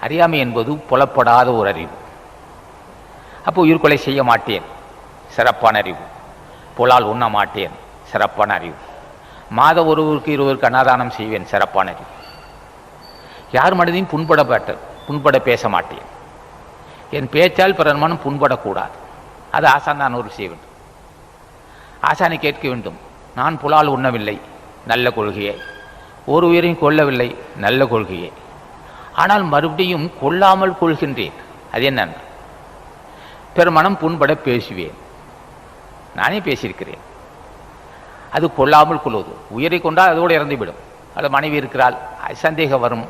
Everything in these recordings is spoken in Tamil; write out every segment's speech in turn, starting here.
அறியாமை என்பது புலப்படாத ஒரு அறிவு. அப்போ உயிர்கொலை செய்ய மாட்டேன், சிறப்பான அறிவு. புலால் உண்ண மாட்டேன், சிறப்பான அறிவு. மாதம் ஒருவருக்கு 20 அன்னதானம் செய்வேன், சிறப்பான அறிவு. யார் மனதையும் புண்பட பேச மாட்டேன். என் பேச்சால் பிறர் மனம் புண்படக்கூடாது. அது ஆசான் தான் ஒரு செய்ய வேண்டும். ஆசானை கேட்க வேண்டும், நான் புலால் உண்ணவில்லை, நல்ல கொள்கையே. ஒரு உயிரையும் கொல்லவில்லை, நல்ல கொள்கையே. ஆனால் மறுபடியும் கொல்லாமல் கொள்கின்றேன், அது என்னன்னா பிறர் மனம் புண்பட பேசுவேன். நானே பேசியிருக்கிறேன். அது கொல்லாமல் கொள்வது. உயிரை கொண்டால் அதோடு இறந்துவிடும். அது மனைவி இருக்கிறாள், சந்தேகம் வரும்.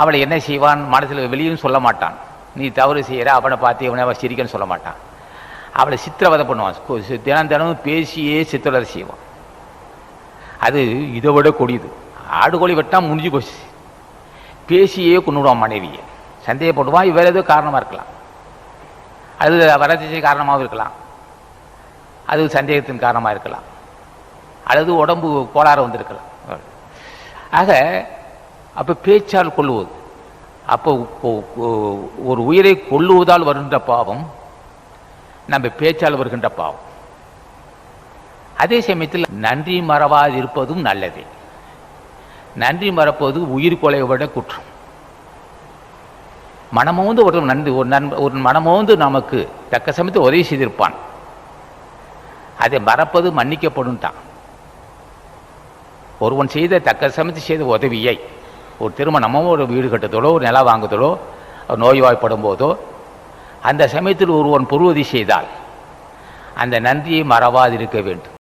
அவளை என்ன செய்வான், மனசில் வெளியும் சொல்ல மாட்டான். நீ தவறு செய்கிற, அவனை பார்த்து இவனை சிரிக்கன்னு சொல்ல மாட்டான். அவளை சித்திரவதை பண்ணுவான். தினம் பேசியே சித்திரவதை செய்வான். அது இதை விட கொடியது. ஆடு கோழி வெட்டா முடிஞ்சு போச்சு. பேசியே கொண்டுவிடுவான் மனைவியை. சந்தேகப்படுவான். வேறு ஏதோ காரணமாக இருக்கலாம், அது வரட்சி காரணமாக இருக்கலாம், அது சந்தேகத்தின் காரணமாக இருக்கலாம், அல்லது உடம்பு கோளாறு வந்திருக்கலாம். ஆக அப்போ பேச்சால் கொள்ளுவது, அப்போ ஒரு உயிரை கொல்லுவதால் வருகின்ற பாவம் நம்ம பேச்சால் வருகின்ற பாவம். அதே சமயத்தில் நன்றி மறவாதிருப்பதும் நல்லதே. நன்றி மறப்பது உயிர் கொலை விட குற்றம். மனமோந்து ஒரு மனமோந்து நமக்கு தக்க சமயத்தில் உதவி செய்திருப்பான். அதை மறப்பது மன்னிக்கப்படும் தான். ஒருவன் செய்த தக்க சமயத்தில் செய்த உதவியை, ஒரு திருமணமோ ஒரு வீடு கட்டுதலோ ஒரு நிலம் வாங்குதலோ நோய்வாய்ப்படும் போதோ அந்த சமயத்தில் ஒருவன் பொருளுதவி செய்தால் அந்த நன்றியை மறவாதிருக்க வேண்டும்.